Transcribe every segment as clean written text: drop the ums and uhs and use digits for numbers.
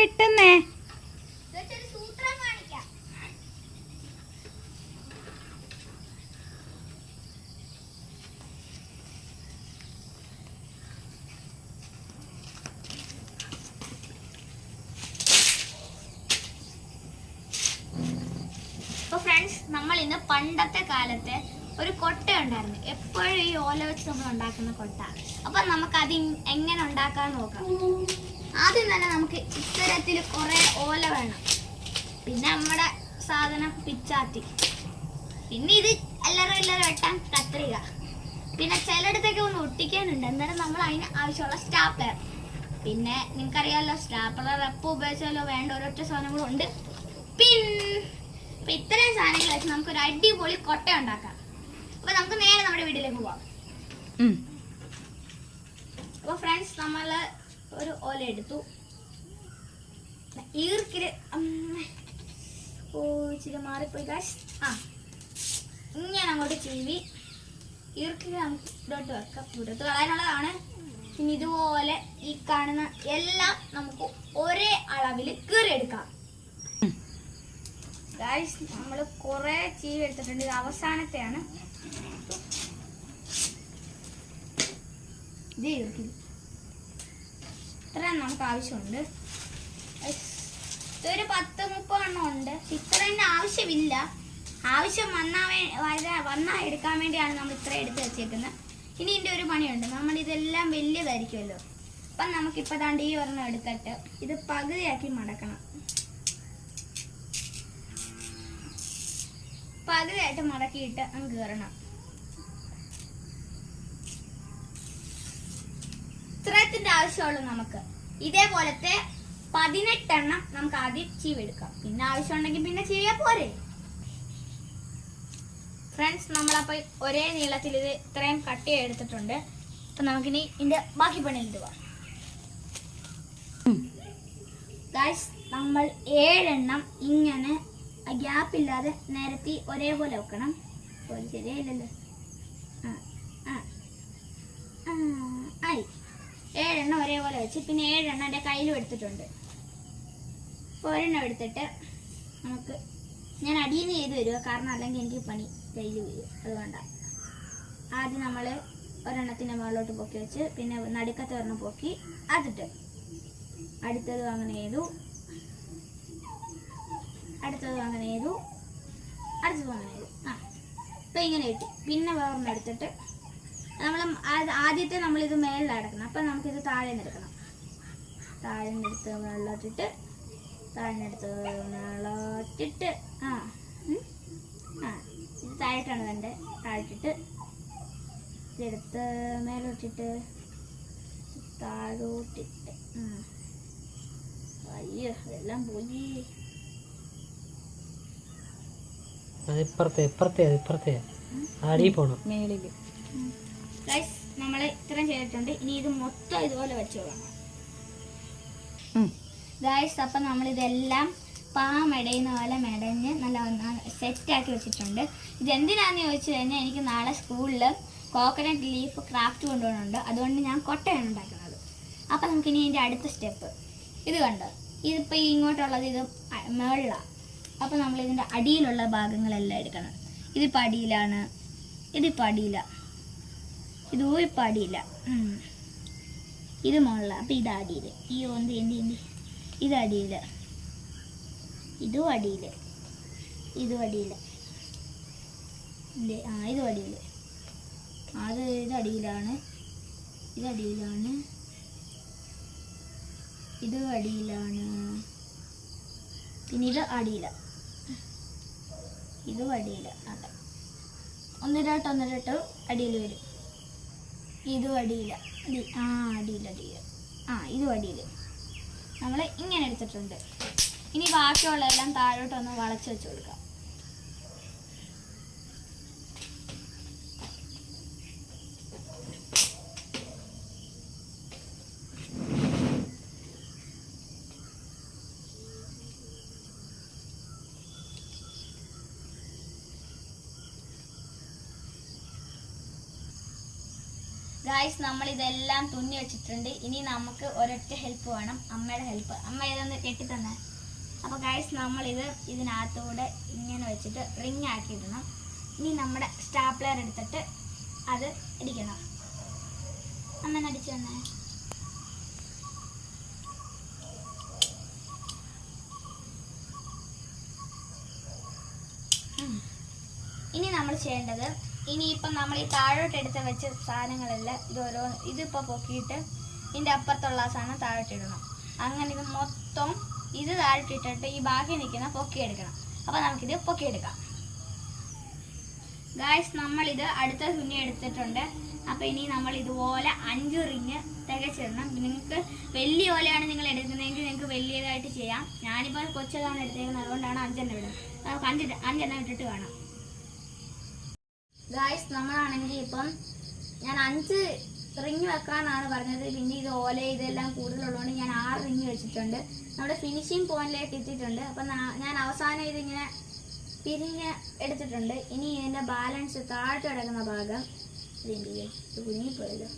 വെട്ടുന്നേ? Friends, നമ്മൾ ഇന്ന് പണ്ടത്തെ കാലത്തെ ഒരു കൊട്ട ഉണ്ടായിരുന്നു. എപ്പോഴും ഈ ഓല വെച്ച് നമ്മൾ ഉണ്ടാക്കുന്ന കൊട്ട. അപ്പൊ നമുക്ക് അത് എങ്ങനെ ഉണ്ടാക്കാൻ നോക്കാം. ആദ്യം തന്നെ നമുക്ക് ഇത്തരത്തിൽ കുറെ ഓല വേണം. പിന്നെ നമ്മുടെ സാധനം പിച്ചാത്തി, പിന്നെ ഇത് എല്ലാവരും വെട്ടാൻ കത്രിക, പിന്നെ ചിലയിടത്തൊക്കെ ഒന്ന് ഒട്ടിക്കാനുണ്ട്. എന്നാലും നമ്മൾ അതിന് ആവശ്യമുള്ള സ്റ്റാപ്ലർ. പിന്നെ നിങ്ങൾക്കറിയാമല്ലോ, സ്റ്റാപ്ലർ എപ്പോൾ ഉപയോഗിച്ചാലോ വേണ്ട ഒരൊറ്റ സാധനങ്ങളും ഉണ്ട്. അപ്പൊ ഇത്രയും സാധനങ്ങൾ വെച്ച് നമുക്കൊരു അടിപൊളി കൊട്ട ഉണ്ടാക്കാം. അപ്പൊ നമുക്ക് നേരെ നമ്മുടെ വീട്ടിലേക്ക് പോവാം. അപ്പൊ ഫ്രണ്ട്സ്, നമ്മള് ഒരു ഓല എടുത്തു. ഈർക്കില് ഇച്ചിരി മാറിപ്പോയി ഗായ്സ്. ഇങ്ങനെ അങ്ങോട്ട് ചീവി ഈർക്കില് നമുക്ക് ഇടോട്ട് വെക്കാം. പുറത്ത് കളയാനുള്ളതാണ്. പിന്നെ ഇതുപോലെ ഈ കാണുന്ന എല്ലാം നമുക്ക് ഒരേ അളവിൽ കീറിയെടുക്കാം. ഗായ്സ്, നമ്മൾ കുറെ ചീവി എടുത്തിട്ടുണ്ട്. ഇത് അവസാനത്തെയാണ്. ഇത്രയും നമുക്ക് ആവശ്യമുണ്ട്. ഇതൊരു 10-30 എണ്ണം ഉണ്ട്. ഇത്രയും ആവശ്യമില്ല. ആവശ്യം വന്നാ എടുക്കാൻ വേണ്ടിയാണ് നമ്മൾ ഇത്ര എടുത്ത് വെച്ചേക്കുന്നത്. ഇനി ഇതിൻ്റെ ഒരു പണിയുണ്ട്. നമ്മൾ ഇതെല്ലാം വലിയതായിരിക്കുമല്ലോ. അപ്പം നമുക്കിപ്പോൾ ദാണ്ട് ഈ ഒരെണ്ണം എടുത്തിട്ട് ഇത് പകുതിയാക്കി മടക്കണം. പകുതിയായിട്ട് മടക്കിയിട്ട് അങ്ങ് കീറണം. ഇത്രത്തിന്റെ ആവശ്യമുള്ളൂ നമുക്ക്. ഇതേപോലത്തെ 18 എണ്ണം നമുക്ക് ആദ്യം ചീവെടുക്കാം. പിന്നെ ആവശ്യമുണ്ടെങ്കിൽ പിന്നെ ചീവിയാ പോരെ. ഫ്രണ്ട്സ്, നമ്മളപ്പോൾ ഒരേ നീളത്തിൽ ഇത് ഇത്രയും കട്ട് ചെയ്തെടുത്തിട്ടുണ്ട്. അപ്പൊ നമുക്കിനി ഇതിന്റെ ബാക്കി പണി ഇടുക. ഗായ്സ്, നമ്മൾ 7 എണ്ണം ഇങ്ങനെ ഗ്യാപ്പില്ലാതെ നിരത്തി ഒരേപോലെ വെക്കണം. ശരിയായില്ലല്ലോ. ആയി 7 എണ്ണം ഒരേപോലെ വെച്ച് പിന്നെ 7 എണ്ണം എൻ്റെ കയ്യിലും എടുത്തിട്ടുണ്ട്. ഒരെണ്ണം എടുത്തിട്ട് നമുക്ക് ഞാൻ അടിയിൽ നിന്ന് ചെയ്ത് തരുക, കാരണം അല്ലെങ്കിൽ എനിക്ക് പണി കയ്യിൽ വരും. അതുകൊണ്ടാണ് ആദ്യം നമ്മൾ ഒരെണ്ണത്തിൻ്റെ മുകളിലോട്ട് പൊക്കി വെച്ച് പിന്നെ നടുക്കത്തെ ഒരെണ്ണം പൊക്കി അതിട്ട് അടുത്തതും അങ്ങനെ ചെയ്തു, അടുത്തതും അങ്ങനെ ചെയ്തു, അടുത്തതും അങ്ങനെ ചെയ്തു. ഇപ്പം ഇങ്ങനെ കിട്ടി. പിന്നെ വേറൊന്നും എടുത്തിട്ട് നമ്മൾ ആദ്യത്തെ നമ്മളിത് മേളിലടക്കണം. അപ്പം നമുക്കിത് താഴെ നിന്ന് എടുക്കണം. താഴെ നിന്ന് എടുത്ത് വെള്ളത്തിട്ട് താഴെടുത്ത് വെള്ളത്തിട്ട് ഇത് താഴെട്ടാണ് വേണ്ടത്. താഴെട്ടിട്ട് ഇതെടുത്ത് മേലോട്ടിട്ട് താഴോട്ടിട്ട് അയ്യോ അതെല്ലാം പോയി. നമ്മൾ ഇത്രയും ചെയ്തിട്ടുണ്ട്. ഇനി ഇത് മൊത്തം ഇതുപോലെ വെച്ചോളാം ഗായ്സ്. അപ്പം നമ്മളിതെല്ലാം മെടയുന്ന പോലെ മെടഞ്ഞ് നല്ല സെറ്റാക്കി വെച്ചിട്ടുണ്ട്. ഇതെന്തിനാന്ന് ചോദിച്ചു കഴിഞ്ഞാൽ എനിക്ക് നാളെ സ്കൂളിൽ കോക്കനട്ട് ലീഫ് ക്രാഫ്റ്റ് കൊണ്ടുപോകുന്നുണ്ട്. അതുകൊണ്ട് ഞാൻ കൊട്ടയാണ് ഉണ്ടാക്കുന്നത്. അപ്പം നമുക്കിനി ഇതിൻ്റെ അടുത്ത സ്റ്റെപ്പ് ഇത് കണ്ടോ. ഇതിപ്പോൾ ഇങ്ങോട്ടുള്ളത് ഇത് മുകളിലാണ്. അപ്പോൾ നമ്മളിതിൻ്റെ അടിയിലുള്ള ഭാഗങ്ങളെല്ലാം എടുക്കണം. ഇതിപ്പോൾ അടിയിലാണ്, ഇതിപ്പോൾ അടിയില്ല, ഇതും ഇപ്പോൾ അടിയില്ല, ഇത് മുകളിലാണ്. അപ്പോൾ ഇത് അടിയിൽ, ഈ എന്തി ഇത് അടിയിൽ, ഇതും അടിയിൽ, ഇതും അടിയിൽ, ഇതും അടിയിൽ, ഇത് അടിയിലാണ്, ഇത് അടിയിലാണ്, ഇത് അടിയിലാണ്, പിന്നെ ഇത് അടിയില, ഇതും അടിയില. അതെ, ഒന്നിരട്ട് അടിയിൽ വരും. ഇതും അടിയില, അടിയിൽ ഇതും അടിയിൽ. നമ്മൾ ഇങ്ങനെ എടുത്തിട്ടുണ്ട്. ഇനി ബാക്കിയുള്ളതെല്ലാം താഴോട്ടൊന്ന് വളച്ച് വെച്ച് കൊടുക്കാം. ഗായ്സ് നമ്മൾ ഇതെല്ലാം തുന്നി വെച്ചിട്ടുണ്ട്. ഇനി നമുക്ക് ഒരൊറ്റ ഹെൽപ്പ് വേണം, അമ്മയുടെ ഹെൽപ്പ്. അമ്മ ഇതൊന്ന് കെട്ടി തന്നെ. അപ്പോൾ ഗായ്സ് നമ്മളിത് ഇതിനകത്തൂടെ ഇങ്ങനെ വെച്ചിട്ട് റിങ് ആക്കിയിടണം. ഇനി നമ്മുടെ സ്റ്റാപ്ലർ എടുത്തിട്ട് അത് അടിക്കണം. അമ്മ അടിച്ചു തന്നെ. ഇനി നമ്മൾ ചെയ്യേണ്ടത്, ഇനിയിപ്പം നമ്മൾ ഈ താഴോട്ട് എടുത്ത് വെച്ച സാധനങ്ങളെല്ലാം ഇതിപ്പോൾ പൊക്കിയിട്ട് ഇതിൻ്റെ അപ്പുറത്തുള്ള സാധനം താഴോട്ടിടണം. അങ്ങനെ ഇത് മൊത്തം ഇത് താഴോട്ടിട്ടിട്ട് ഈ ബാക്കി നിൽക്കുന്ന പൊക്കിയെടുക്കണം. അപ്പോൾ നമുക്കിത് പൊക്കിയെടുക്കാം. ഗായ്സ് നമ്മളിത് അടുത്ത തുന്നി എടുത്തിട്ടുണ്ട്. അപ്പോൾ ഇനി നമ്മൾ ഇതുപോലെ 5 റിങ് തികച്ചിടണം. നിങ്ങൾക്ക് വലിയ ഓലയാണ് നിങ്ങൾ എടുക്കുന്നതെങ്കിൽ നിങ്ങൾക്ക് വലിയതായിട്ട് ചെയ്യാം. ഞാനിപ്പോൾ കൊച്ചതാണ് എടുത്തേക്കുന്നത്, അതുകൊണ്ടാണ് 5 ഇടുന്നത്. നമുക്ക് 5 ഇട്ടിട്ട് കാണാം. ഗായ്സ് നമ്മളാണെങ്കിൽ ഇപ്പം ഞാൻ 5 റിങ് വെക്കാനാണ് പറഞ്ഞത്. പിന്നെ ഇത് ഓല ഇതെല്ലാം കൂടുതലുള്ളതുകൊണ്ട് ഞാൻ 6 റിങ് വെച്ചിട്ടുണ്ട്. നമ്മുടെ ഫിനിഷിങ് പോയിന്റിലേക്ക് എത്തിയിട്ടുണ്ട്. അപ്പം ഞാൻ അവസാനം ഇതിങ്ങനെ പിരിഞ്ഞ് എടുത്തിട്ടുണ്ട്. ഇനി ഇതിൻ്റെ ബാലൻസ് താഴോട്ട് കിടക്കുന്ന ഭാഗം, ഇത് കുഞ്ഞിപ്പോയല്ലോ,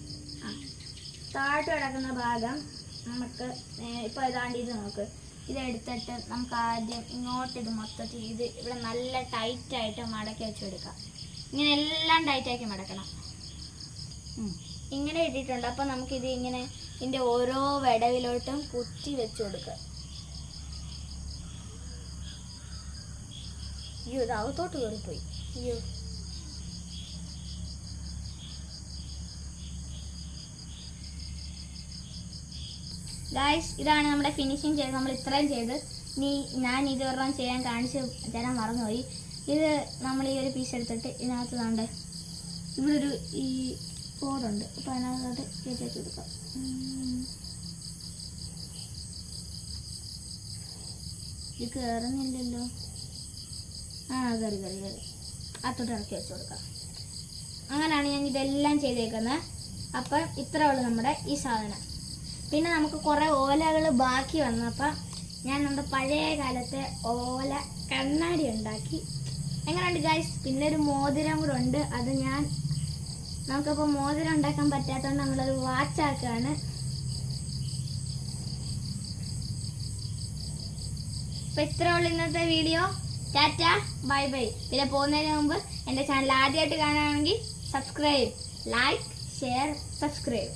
താഴോട്ട് കിടക്കുന്ന ഭാഗം നമുക്ക് ഇപ്പോൾ ഏതാണ്ട് ഇത് നോക്ക്, ഇതെടുത്തിട്ട് നമുക്ക് ആദ്യം ഇങ്ങോട്ട് ഇത് മൊത്തത്തിൽ ഇവിടെ നല്ല ടൈറ്റായിട്ട് മടക്കി വെച്ചെടുക്കാം. ഇങ്ങനെ എല്ലാം ടൈറ്റാക്കി മടക്കണം. ഇങ്ങനെ ഇട്ടിട്ടുണ്ട്. അപ്പം നമുക്കിത് ഇങ്ങനെ ഇതിൻ്റെ ഓരോ വിടവിലോട്ടും കുത്തി വെച്ച് കൊടുക്കുക. അയ്യോ, ഇത് അകത്തോട്ട് കയറിപ്പോയി. അയ്യോ, ഗായ്സ് ഇതാണ് നമ്മുടെ ഫിനിഷിങ് ചെയ്ത് നമ്മൾ ഇത്രയും ചെയ്ത്. ഞാൻ ഇതൊരെണ്ണം ചെയ്യാൻ കാണിച്ച് തരാൻ മറന്നുപോയി. ഇത് നമ്മൾ ഈ ഒരു പീസ് എടുത്തിട്ട് ഇതിനകത്ത് താണ്ട് ഇവിടെ ഒരു ഈ കോറുണ്ട്. അപ്പോൾ അതിനകത്തോട്ട് കയറ്റി വെച്ച് കൊടുക്കാം. ഇത് കയറുന്നില്ലല്ലോ. കയറി അത്തോട്ട് ഇറക്കി വെച്ച് കൊടുക്കാം. അങ്ങനെയാണ് ഞാൻ ഇതെല്ലാം ചെയ്തേക്കുന്നത്. അപ്പം ഇത്ര ഉള്ളു നമ്മുടെ ഈ സാധനം. പിന്നെ നമുക്ക് കുറേ ഓലകൾ ബാക്കി വന്നപ്പോൾ ഞാൻ നമ്മുടെ പഴയ കാലത്തെ ഓല കണ്ണാടി ഉണ്ടാക്കി. എങ്ങനെയുണ്ട് ഗൈസ്? പിന്നെ ഒരു മോതിരം കൂടെ ഉണ്ട്. അത് നമുക്കിപ്പോൾ മോതിരം ഉണ്ടാക്കാൻ പറ്റാത്തതുകൊണ്ട് നമ്മളത് വാച്ചാക്കുകയാണ്. അപ്പോൾ ഇത്ര ഉള്ളു ഇന്നത്തെ വീഡിയോ. Tata, bye bye. പിന്നെ പോകുന്നതിന് മുമ്പ് എൻ്റെ ചാനൽ ആദ്യമായിട്ട് കാണുകയാണെങ്കിൽ സബ്സ്ക്രൈബ്, ലൈക്ക്, ഷെയർ, സബ്സ്ക്രൈബ്.